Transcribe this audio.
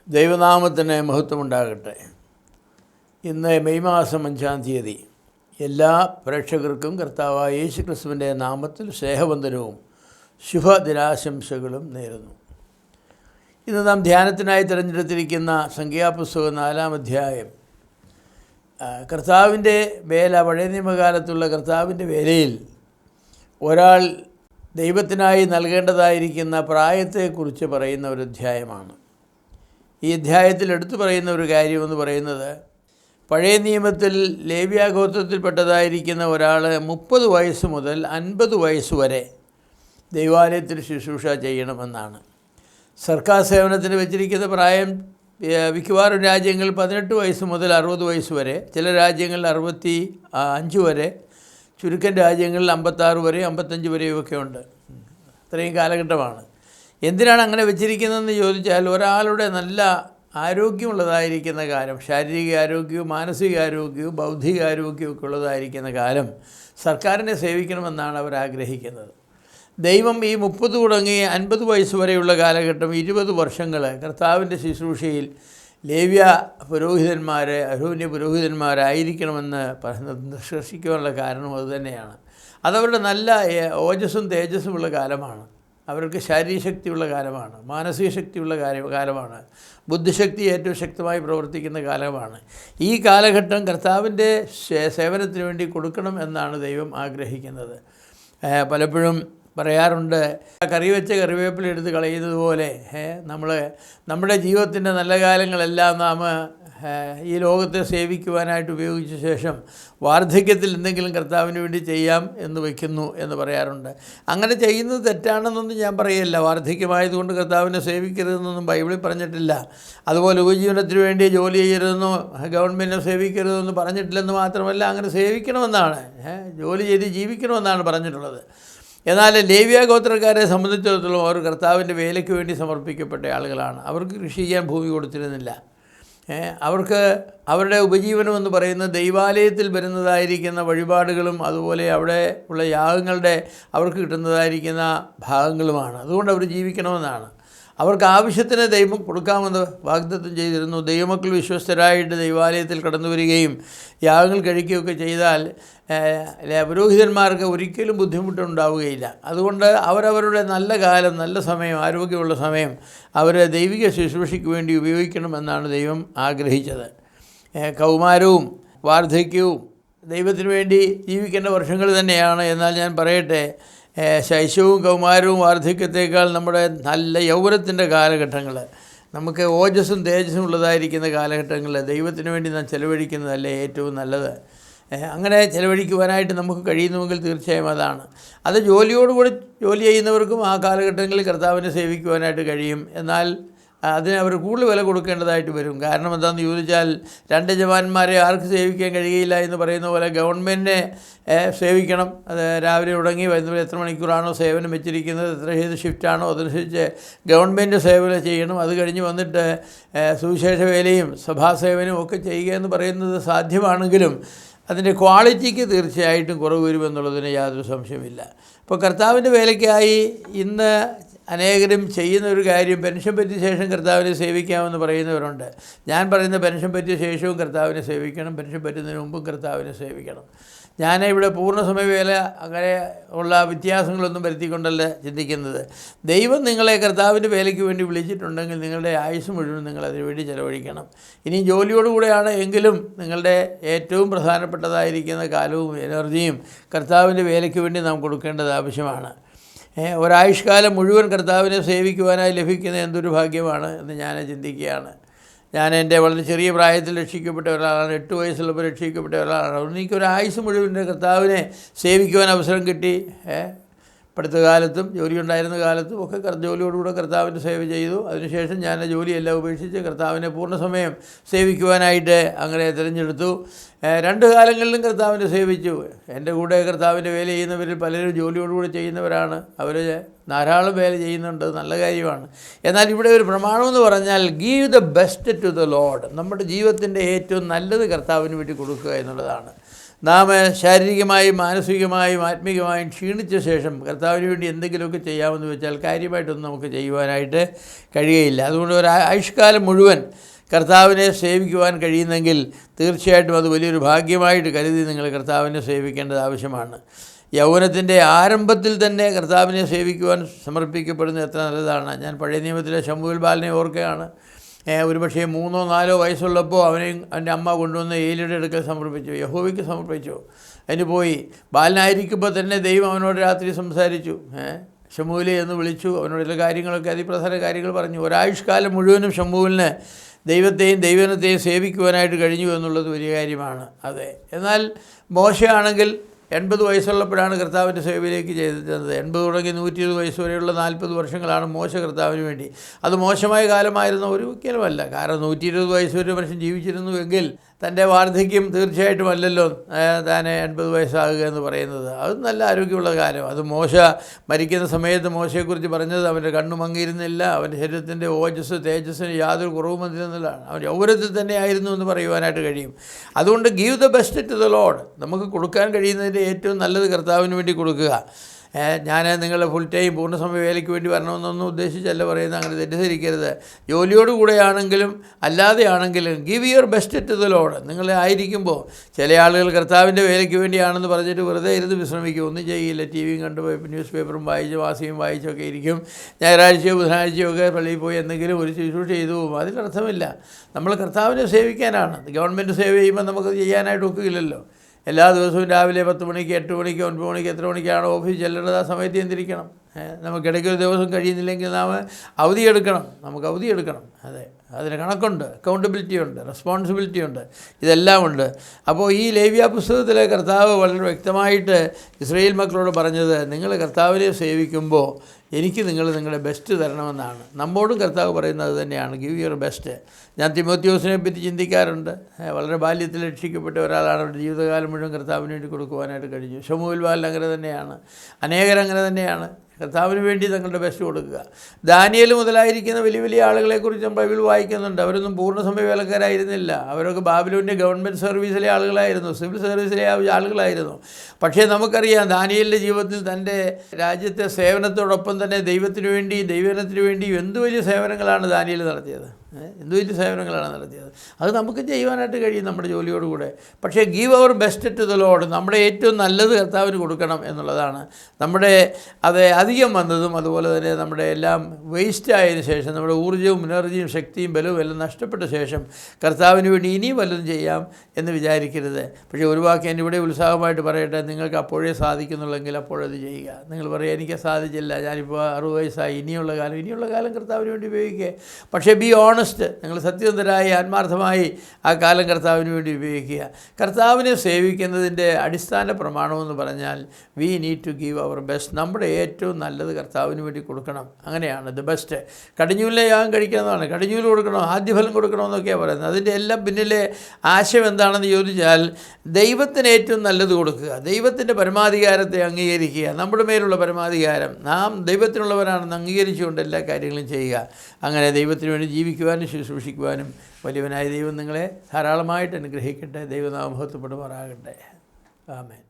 ദൈവനാമത്തിന് മഹത്വമുണ്ടാകട്ടെ. ഇന്ന് മെയ് മാസം 5-ാം തീയതി എല്ലാ പ്രേക്ഷകർക്കും കർത്താവായ യേശു ക്രിസ്തുവിൻ്റെ നാമത്തിൽ സ്നേഹവന്ദനവും ശുഭദിനാശംസകളും നേരുന്നു. ഇന്ന് നാം ധ്യാനത്തിനായി തിരഞ്ഞെടുത്തിരിക്കുന്ന സംഖ്യാപുസ്തകം 4-ാം അധ്യായം കർത്താവിൻ്റെ വേല, പഴയ നിയമകാലത്തുള്ള കർത്താവിൻ്റെ വേലയിൽ ഒരാൾ ദൈവത്തിനായി നൽകേണ്ടതായിരിക്കുന്ന പ്രായത്തെക്കുറിച്ച് പറയുന്ന ഒരു അധ്യായമാണ്. ഈ അധ്യായത്തിൽ എടുത്തു പറയുന്ന ഒരു കാര്യമെന്ന് പറയുന്നത്, പഴയ നിയമത്തിൽ ലേവ്യാഗോത്രത്തിൽപ്പെട്ടതായിരിക്കുന്ന ഒരാൾ 30 വയസ്സ് മുതൽ 50 വയസ്സ് വരെ ദൈവാലയത്തിൽ ശുശ്രൂഷ ചെയ്യണമെന്നാണ്. സർക്കാർ സേവനത്തിന് വെച്ചിരിക്കുന്ന പ്രായം മിക്കവാറും രാജ്യങ്ങൾ 18 വയസ്സ് മുതൽ 60 വയസ്സ് വരെ, ചില രാജ്യങ്ങളിൽ 65 വരെ, ചുരുക്കം രാജ്യങ്ങളിൽ 56 വരെ, 55 വരെയുമൊക്കെ ഉണ്ട്. അത്രയും കാലഘട്ടമാണ്. എന്തിനാണ് അങ്ങനെ വെച്ചിരിക്കുന്നതെന്ന് ചോദിച്ചാൽ, ഒരാളുടെ നല്ല ആരോഗ്യമുള്ളതായിരിക്കുന്ന കാലം, ശാരീരിക ആരോഗ്യവും മാനസിക ആരോഗ്യവും ബൗദ്ധിക ആരോഗ്യവും ഒക്കെ ഉള്ളതായിരിക്കുന്ന കാലം സർക്കാരിനെ സേവിക്കണമെന്നാണ് അവർ ആഗ്രഹിക്കുന്നത്. ദൈവം ഈ 30 തുടങ്ങി 50 വയസ്സ് വരെയുള്ള കാലഘട്ടം 20 വർഷങ്ങൾ കർത്താവിൻ്റെ ശുശ്രൂഷയിൽ ലേവ്യ പുരോഹിതന്മാർ, അഹരോന്യ പുരോഹിതന്മാരായിരിക്കണമെന്ന് നിഷ്കർഷിക്കുവാനുള്ള കാരണം അതുതന്നെയാണ്. അതവരുടെ നല്ല ഓജസ്സും തേജസ്സുമുള്ള കാലമാണ്. അവർക്ക് ശാരീരശക്തിയുള്ള കാലമാണ്, മാനസിക ശക്തിയുള്ള കാലമാണ്, ബുദ്ധിശക്തി ഏറ്റവും ശക്തമായി പ്രവർത്തിക്കുന്ന കാലമാണ്. ഈ കാലഘട്ടം കർത്താവിൻ്റെ സേവനത്തിന് വേണ്ടി കൊടുക്കണം എന്നാണ് ദൈവം ആഗ്രഹിക്കുന്നത്. പലപ്പോഴും പറയാറുണ്ട്, കറി വെച്ച കറിവേപ്പില എടുത്ത് കളയുന്നത് പോലെ നമ്മുടെ ജീവിതത്തിൻ്റെ നല്ല കാലങ്ങളെല്ലാം നാം ഈ ലോകത്തെ സേവിക്കുവാനായിട്ട് ഉപയോഗിച്ച ശേഷം വാർദ്ധക്യത്തിൽ എന്തെങ്കിലും കർത്താവിന് വേണ്ടി ചെയ്യാം എന്ന് വയ്ക്കുന്നു എന്ന് പറയാറുണ്ട്. അങ്ങനെ ചെയ്യുന്നത് തെറ്റാണെന്നൊന്നും ഞാൻ പറയില്ല. വാർദ്ധക്യമായതുകൊണ്ട് കർത്താവിനെ സേവിക്കരുതെന്നൊന്നും ബൈബിളിൽ പറഞ്ഞിട്ടില്ല. അതുപോലെ ഉപജീവനത്തിന് വേണ്ടി ജോലി ചെയ്യരുതെന്നോ ഗവൺമെൻറ്റിനെ സേവിക്കരുതെന്ന് പറഞ്ഞിട്ടില്ലെന്ന് മാത്രമല്ല, അങ്ങനെ സേവിക്കണമെന്നാണ്, ജോലി ചെയ്ത് ജീവിക്കണമെന്നാണ് പറഞ്ഞിട്ടുള്ളത്. എന്നാൽ ലേവ്യ ഗോത്രക്കാരെ സംബന്ധിച്ചിടത്തോളം അവർ കർത്താവിൻ്റെ വേലയ്ക്ക് വേണ്ടി സമർപ്പിക്കപ്പെട്ട ആളുകളാണ്. അവർക്ക് കൃഷി ചെയ്യാൻ ഭൂമി കൊടുത്തിരുന്നില്ല. അവർക്ക് അവരുടെ ഉപജീവനമെന്ന് പറയുന്നത് ദൈവാലയത്തിൽ വരുന്നതായിരിക്കുന്ന വഴിപാടുകളും അതുപോലെ അവിടെ ഉള്ള യാഗങ്ങളുടെ അവർക്ക് കിട്ടുന്നതായിരിക്കുന്ന ഭാഗങ്ങളുമാണ്. അതുകൊണ്ട് അവർ ജീവിക്കണമെന്നാണ്. അവർക്ക് ആവശ്യത്തിന് ദൈവം കൊടുക്കാമെന്ന് വാഗ്ദത്തം ചെയ്തിരുന്നു. ദൈവമക്കൾ വിശ്വസ്തരായിട്ട് ദൈവാലയത്തിൽ കടന്നു വരികയും യാഗങ്ങൾ കഴിക്കുകയൊക്കെ ചെയ്താൽ പുരോഹിതന്മാർക്ക് ഒരിക്കലും ബുദ്ധിമുട്ടുണ്ടാവുകയില്ല. അതുകൊണ്ട് അവരവരുടെ നല്ല കാലം, നല്ല സമയം, ആരോഗ്യമുള്ള സമയം അവർ ദൈവിക ശുശ്രൂഷയ്ക്ക് വേണ്ടി ഉപയോഗിക്കണമെന്നാണ് ദൈവം ആഗ്രഹിച്ചത്. കൗമാരവും വാർദ്ധക്യവും ദൈവത്തിന് വേണ്ടി ജീവിക്കേണ്ട വർഷങ്ങൾ തന്നെയാണ്. എന്നാൽ ഞാൻ പറയട്ടെ, ശൈശവവും കൗമാരവും വാർദ്ധക്യത്തേക്കാൾ നമ്മുടെ നല്ല യൗവനത്തിൻ്റെ കാലഘട്ടങ്ങൾ, നമുക്ക് ഓജസ്സും തേജസ്സും ഉള്ളതായിരിക്കുന്ന കാലഘട്ടങ്ങൾ ദൈവത്തിന് വേണ്ടി നാം ചെലവഴിക്കുന്നതല്ലേ ഏറ്റവും നല്ലത്. അങ്ങനെ ചെലവഴിക്കുവാനായിട്ട് നമുക്ക് കഴിയുന്നുവെങ്കിൽ തീർച്ചയായും അതാണ്. അത് ജോലിയോടുകൂടി ജോലി ചെയ്യുന്നവർക്കും ആ കാലഘട്ടങ്ങളിൽ കർത്താവിനെ സേവിക്കുവാനായിട്ട് കഴിയും. എന്നാൽ അതിന് അവർ കൂടുതൽ വില കൊടുക്കേണ്ടതായിട്ട് വരും. കാരണം എന്താണെന്ന് ചോദിച്ചാൽ, 2 ജവാന്മാരെ ആർക്ക് സേവിക്കാൻ കഴിയില്ല എന്ന് പറയുന്ന പോലെ ഗവൺമെൻറ്റിനെ സേവിക്കണം. അത് രാവിലെ തുടങ്ങി വരുന്നവർ എത്ര മണിക്കൂറാണോ സേവനം വെച്ചിരിക്കുന്നത്, എത്ര ഏത് ഷിഫ്റ്റാണോ അതനുസരിച്ച് ഗവൺമെൻറ് സേവനം ചെയ്യണം. അത് കഴിഞ്ഞ് വന്നിട്ട് സുവിശേഷ വേലയും സഭാസേവനവും ഒക്കെ ചെയ്യുക എന്ന് പറയുന്നത് സാധ്യമാണെങ്കിലും അതിൻ്റെ ക്വാളിറ്റിക്ക് തീർച്ചയായിട്ടും കുറവ് വരുമെന്നുള്ളതിന് യാതൊരു സംശയമില്ല. ഇപ്പോൾ കർത്താവിൻ്റെ വേലയ്ക്കായി ഇന്ന് അനേകരും ചെയ്യുന്ന ഒരു കാര്യം, പെൻഷൻ പറ്റിയ ശേഷം കർത്താവിനെ സേവിക്കാമെന്ന് പറയുന്നവരുണ്ട്. ഞാൻ പറയുന്ന പെൻഷൻ പറ്റിയ ശേഷവും കർത്താവിനെ സേവിക്കണം, പെൻഷൻ പറ്റുന്നതിന് മുമ്പും കർത്താവിനെ സേവിക്കണം. ഞാൻ ഇവിടെ പൂർണ്ണസമയ വേല അങ്ങനെ ഉള്ള വ്യത്യാസങ്ങളൊന്നും വരുത്തിക്കൊണ്ടല്ല ചിന്തിക്കുന്നത്. ദൈവം നിങ്ങളെ കർത്താവിൻ്റെ വേലയ്ക്ക് വേണ്ടി വിളിച്ചിട്ടുണ്ടെങ്കിൽ നിങ്ങളുടെ ആയുസ് മുഴുവൻ നിങ്ങൾ അതിനു വേണ്ടി ചെലവഴിക്കണം. ഇനി ജോലിയോടുകൂടെയാണ് എങ്കിലും നിങ്ങളുടെ ഏറ്റവും പ്രധാനപ്പെട്ടതായിരിക്കുന്ന കാലവും എനർജിയും കർത്താവിൻ്റെ വേലയ്ക്ക് വേണ്ടി നാം കൊടുക്കേണ്ടത് ആവശ്യമാണ്. ഒരായുഷ്കാലം മുഴുവൻ കർത്താവിനെ സേവിക്കുവാനായി ലഭിക്കുന്ന എന്തൊരു ഭാഗ്യമാണ് എന്ന് ഞാൻ ചിന്തിക്കുകയാണ്. ഞാൻ എൻ്റെ വളരെ ചെറിയ പ്രായത്തിൽ രക്ഷിക്കപ്പെട്ട ഒരാളാണ്. 8 വയസ്സുള്ളപ്പോൾ രക്ഷിക്കപ്പെട്ട ഒരാളാണ്. അതുകൊണ്ട് എനിക്കൊരു ആയുസ് മുഴുവൻ കർത്താവിനെ സേവിക്കുവാൻ അവസരം കിട്ടി. പഠിത്ത കാലത്തും ജോലി ഉണ്ടായിരുന്ന കാലത്തും ഒക്കെ ജോലിയോടുകൂടെ കർത്താവിൻ്റെ സേവ ചെയ്തു. അതിനുശേഷം ഞാൻ ജോലിയെല്ലാം ഉപേക്ഷിച്ച് കർത്താവിനെ പൂർണ്ണസമയം സേവിക്കുവാനായിട്ട് അങ്ങനെ തിരഞ്ഞെടുത്തു. 2 കാലങ്ങളിലും കർത്താവിനെ സേവിച്ചു. എൻ്റെ കൂടെ കർത്താവിൻ്റെ വേല ചെയ്യുന്നവരിൽ പലരും ജോലിയോടുകൂടി ചെയ്യുന്നവരാണ്. അവർ ധാരാളം വേല ചെയ്യുന്നുണ്ട്, നല്ല കാര്യമാണ്. എന്നാൽ ഇവിടെ ഒരു പ്രമാണമെന്ന് പറഞ്ഞാൽ, give the best to the lord. നമ്മുടെ ജീവിതത്തിൻ്റെ ഏറ്റവും നല്ലത് കർത്താവിന് വേണ്ടി കൊടുക്കുക എന്നുള്ളതാണ്. നാം ശാരീരികമായും മാനസികമായും ആത്മീകമായും ക്ഷീണിച്ച ശേഷം കർത്താവിന് വേണ്ടി എന്തെങ്കിലുമൊക്കെ ചെയ്യാമെന്ന് വെച്ചാൽ കാര്യമായിട്ടൊന്നും നമുക്ക് ചെയ്യുവാനായിട്ട് കഴിയുകയില്ല. അതുകൊണ്ട് ഒരു ആയുഷ്കാലം മുഴുവൻ കർത്താവിനെ സേവിക്കുവാൻ കഴിയുന്നെങ്കിൽ തീർച്ചയായിട്ടും അത് വലിയൊരു ഭാഗ്യമായിട്ട് കരുതി നിങ്ങൾ കർത്താവിനെ സേവിക്കേണ്ടത് ആവശ്യമാണ്. യൗവനത്തിൻ്റെ ആരംഭത്തിൽ തന്നെ കർത്താവിനെ സേവിക്കുവാൻ സമർപ്പിക്കപ്പെടുന്നത് എത്ര നല്ലതാണ്. ഞാൻ പഴയ നിയമത്തിലെ ശമൂവേൽ ബാലനെ ഓർക്കുകയാണ്. ഒരുപക്ഷേ 3 or 4 വയസ്സുള്ളപ്പോൾ അവനെയും അവൻ്റെ അമ്മ കൊണ്ടുവന്ന് ഏലിയുടെ അടുക്കൽ സമർപ്പിച്ചു, യഹോവയ്ക്ക് സമർപ്പിച്ചു. അതിന് പോയി ബാലനായിരിക്കുമ്പോൾ തന്നെ ദൈവം അവനോട് രാത്രി സംസാരിച്ചു. ശമൂവേലേ എന്ന് വിളിച്ചു, അവനോടുള്ള കാര്യങ്ങളൊക്കെ അതിപ്രധാന കാര്യങ്ങൾ പറഞ്ഞു. ഒരായുഷ്കാലം മുഴുവനും ശമൂവേലിന് ദൈവത്തെയും ദൈവജനത്തെയും സേവിക്കുവാനായിട്ട് കഴിഞ്ഞു എന്നുള്ളത് വലിയ കാര്യമാണ്. അതെ. എന്നാൽ മോശയാണെങ്കിൽ 80 വയസ്സുള്ളപ്പോഴാണ് കർത്താവിൻ്റെ സേവയിലേക്ക് ചെയ്തിരുന്നത്. 80 തുടങ്ങി 120 വയസ്സ് വരെയുള്ള 40 വർഷങ്ങളാണ് മോശ കർത്താവിന് വേണ്ടി. അത് മോശമായ കാലമായിരുന്ന ഒരിക്കലുമല്ല. കാരണം 120 വയസ്സ് വരെ മനുഷ്യൻ ജീവിച്ചിരുന്നുവെങ്കിൽ തൻ്റെ വാർദ്ധക്യം തീർച്ചയായിട്ടും അല്ലല്ലോ താൻ 80 വയസ്സാകുക എന്ന് പറയുന്നത്. അത് നല്ല ആരോഗ്യമുള്ള കാലം. അത് മോശ മരിക്കുന്ന സമയത്ത് മോശയെക്കുറിച്ച് പറഞ്ഞത് അവൻ്റെ കണ്ണു മങ്ങിയിരുന്നില്ല, അവൻ്റെ ശരീരത്തിൻ്റെ ഓജസ് തേജസ്സിന് യാതൊരു കുറവും വന്നിരുന്നില്ലാണ്, അവൻ യൗവനത്തിൽ തന്നെ ആയിരുന്നു എന്ന് പറയുവാനായിട്ട് കഴിയും. അതുകൊണ്ട് give the best to the lord. നമുക്ക് കൊടുക്കാൻ കഴിയുന്നതിൻ്റെ ഏറ്റവും നല്ലത് കർത്താവിന് വേണ്ടി കൊടുക്കുക. ഞാൻ നിങ്ങൾ ഫുൾ ടൈം പൂർണ്ണസമയ വേലയ്ക്ക് വേണ്ടി വരണമെന്നൊന്നും ഉദ്ദേശിച്ചല്ല പറയുന്നത്, അങ്ങനെ തെറ്റിദ്ധരിക്കരുത്. ജോലിയോടുകൂടെയാണെങ്കിലും അല്ലാതെയാണെങ്കിലും give your best to the Lord. നിങ്ങൾ ആയിരിക്കുമ്പോൾ ചില ആളുകൾ കർത്താവിൻ്റെ വേലയ്ക്ക് വേണ്ടിയാണെന്ന് പറഞ്ഞിട്ട് വെറുതെ ഇരുന്ന് വിശ്രമിക്കും, ഒന്നും ചെയ്യില്ല, ടി വിയും കണ്ട് ന്യൂസ് പേപ്പറും വായിച്ച് മാസികയും വായിച്ചൊക്കെ ഇരിക്കും. ഞായറാഴ്ചയോ ബുധനാഴ്ചയോ ഒക്കെ പള്ളിയിൽ പോയി എന്തെങ്കിലും ഒരു ശുശ്രൂഷ ചെയ്തു പോകും. അതിനർത്ഥമില്ല. നമ്മൾ കർത്താവിനെ സേവിക്കാനാണ്. ഗവൺമെൻറ് സേവ ചെയ്യുമ്പോൾ നമുക്ക് ചെയ്യാനായിട്ട് ഒക്കുകയില്ലല്ലോ. എല്ലാ ദിവസവും രാവിലെ 10 മണിക്ക് 8 മണിക്ക് 9 മണിക്ക് എത്ര മണിക്കാണ് ഓഫീസ് ചെല്ലേണ്ടത് ആ സമയത്ത് എന്തിരിക്കണം. നമുക്കിടയ്ക്ക് ഒരു ദിവസം കഴിയുന്നില്ലെങ്കിൽ നാം അവധിയെടുക്കണം, നമുക്ക് അവധിയെടുക്കണം. അതെ, അതിന് കണക്കുണ്ട്, അക്കൗണ്ടബിലിറ്റി ഉണ്ട്, റെസ്പോൺസിബിലിറ്റി ഉണ്ട്, ഇതെല്ലാം ഉണ്ട്. അപ്പോൾ ഈ ലേവ്യ പുസ്തകത്തിലെ കർത്താവ് വളരെ വ്യക്തമായിട്ട് ഇസ്രായേൽ മക്കളോട് പറഞ്ഞത്, നിങ്ങൾ കർത്താവിനെ സേവിക്കുമ്പോൾ എനിക്ക് നിങ്ങളുടെ ബെസ്റ്റ് തരണമെന്നാണ്. നമ്മോടും കർത്താവ് പറയുന്നത് തന്നെയാണ്, ഗിവ് യുവർ ബെസ്റ്റ്. ഞാൻ തിമോത്തിയോസിനെ പറ്റി ചിന്തിക്കാറുണ്ട്. വളരെ ബാല്യത്തിൽ രക്ഷിക്കപ്പെട്ട ഒരാളാണ്. അവരുടെ ജീവിതകാലം മുഴുവൻ കർത്താവിന് വേണ്ടി കൊടുക്കുവാനായിട്ട് കഴിഞ്ഞു. ശമൂവേൽ ബാലൻ അങ്ങനെ തന്നെയാണ്, അനേകരങ്ങനെ തന്നെയാണ്. കർത്താവിന് വേണ്ടി തങ്ങളുടെ ബെസ്റ്റ് കൊടുക്കുക. ദാനിയേൽ മുതലായിരിക്കുന്ന വലിയ വലിയ ആളുകളെക്കുറിച്ച് നമ്മൾ ബൈബിൾ വായിക്കുന്നുണ്ട്. അവരൊന്നും പൂർണ്ണസമയ വേലക്കാരായിരുന്നില്ല. അവരൊക്കെ ബാബിലോണിൻ്റെ ഗവൺമെൻറ് സർവീസിലെ ആളുകളായിരുന്നു, സിവിൽ സർവീസിലെ ആളുകളായിരുന്നു. പക്ഷേ നമുക്കറിയാം ദാനിയേലിൻ്റെ ജീവിതത്തിൽ തൻ്റെ രാജ്യത്തെ സേവനത്തോടൊപ്പം തന്നെ ദൈവത്തിന് വേണ്ടി ദൈവജനത്തിന് വേണ്ടി എന്ത് വലിയ സേവനങ്ങളാണ് ദാനിയേൽ നടത്തിയത്, എന്ത് വലിയ സേവനങ്ങളാണ് നടത്തിയത്. അത് നമുക്ക് ചെയ്യുവാനായിട്ട് കഴിയും നമ്മുടെ ജോലിയോടുകൂടെ. പക്ഷേ give our best to the lord. നമ്മുടെ ഏറ്റവും നല്ലത് കർത്താവിന് കൊടുക്കണം എന്നുള്ളതാണ്. നമ്മുടെ അധികം വന്നതും അതുപോലെ തന്നെ നമ്മുടെ എല്ലാം വേസ്റ്റ് ആയതിനു ശേഷം, നമ്മുടെ ഊർജ്ജവും എനർജിയും ശക്തിയും ബലവും എല്ലാം നഷ്ടപ്പെട്ട ശേഷം കർത്താവിന് വേണ്ടി ഇനിയും വല്ലതും ചെയ്യാം എന്ന് വിചാരിക്കരുത്. പക്ഷേ ഒരു വാക്ക് ഞാൻ ഇവിടെ ഉത്സാഹമായിട്ട് പറയട്ടെ, നിങ്ങൾക്ക് അപ്പോഴേ സാധിക്കുന്നുള്ളെങ്കിൽ അപ്പോഴത് ചെയ്യുക. നിങ്ങൾ പറയുക എനിക്ക് സാധിച്ചില്ല, ഞാനിപ്പോൾ 60 വയസ്സായി, ഇനിയുള്ള കാലം കർത്താവിന് വേണ്ടി ഉപയോഗിക്കുക. പക്ഷേ ബി ഓണസ്റ്റ്, നിങ്ങൾ സത്യസന്ധരായി ആത്മാർത്ഥമായി ആ കാലം കർത്താവിന് വേണ്ടി ഉപയോഗിക്കുക. കർത്താവിനെ സേവിക്കുന്നതിൻ്റെ അടിസ്ഥാന പ്രമാണമെന്ന് പറഞ്ഞാൽ we need to give our best. നമ്മുടെ ഏറ്റവും നല്ലത് കർത്താവിന് വേണ്ടി കൊടുക്കണം. അങ്ങനെയാണ് ദ ബെസ്റ്റ്. കടിഞ്ഞൂലിനെ യാഗം കഴിക്കുന്നതാണ്, കടിഞ്ഞൂല് കൊടുക്കണോ, ആദ്യഫലം കൊടുക്കണമെന്നൊക്കെയാണ് പറയുന്നത്. അതിൻ്റെ എല്ലാം പിന്നിലെ ആശയം എന്താണെന്ന് ചോദിച്ചാൽ ദൈവത്തിന് ഏറ്റവും നല്ലത് കൊടുക്കുക, ദൈവത്തിൻ്റെ പരമാധികാരത്തെ അംഗീകരിക്കുക. നമ്മുടെ മേലുള്ള പരമാധികാരം നാം ദൈവത്തിനുള്ളവരാണെന്ന് അംഗീകരിച്ചുകൊണ്ട് എല്ലാ കാര്യങ്ങളും ചെയ്യുക. അങ്ങനെ ദൈവത്തിന് വേണ്ടി ജീവിക്കുവാനും ശുശ്രൂഷിക്കുവാനും വലിയവനായ ദൈവം നിങ്ങളെ ധാരാളമായിട്ട് അനുഗ്രഹിക്കട്ടെ. ദൈവനാമം മഹത്വപ്പെടുമാറാകട്ടെ. ആമേൻ.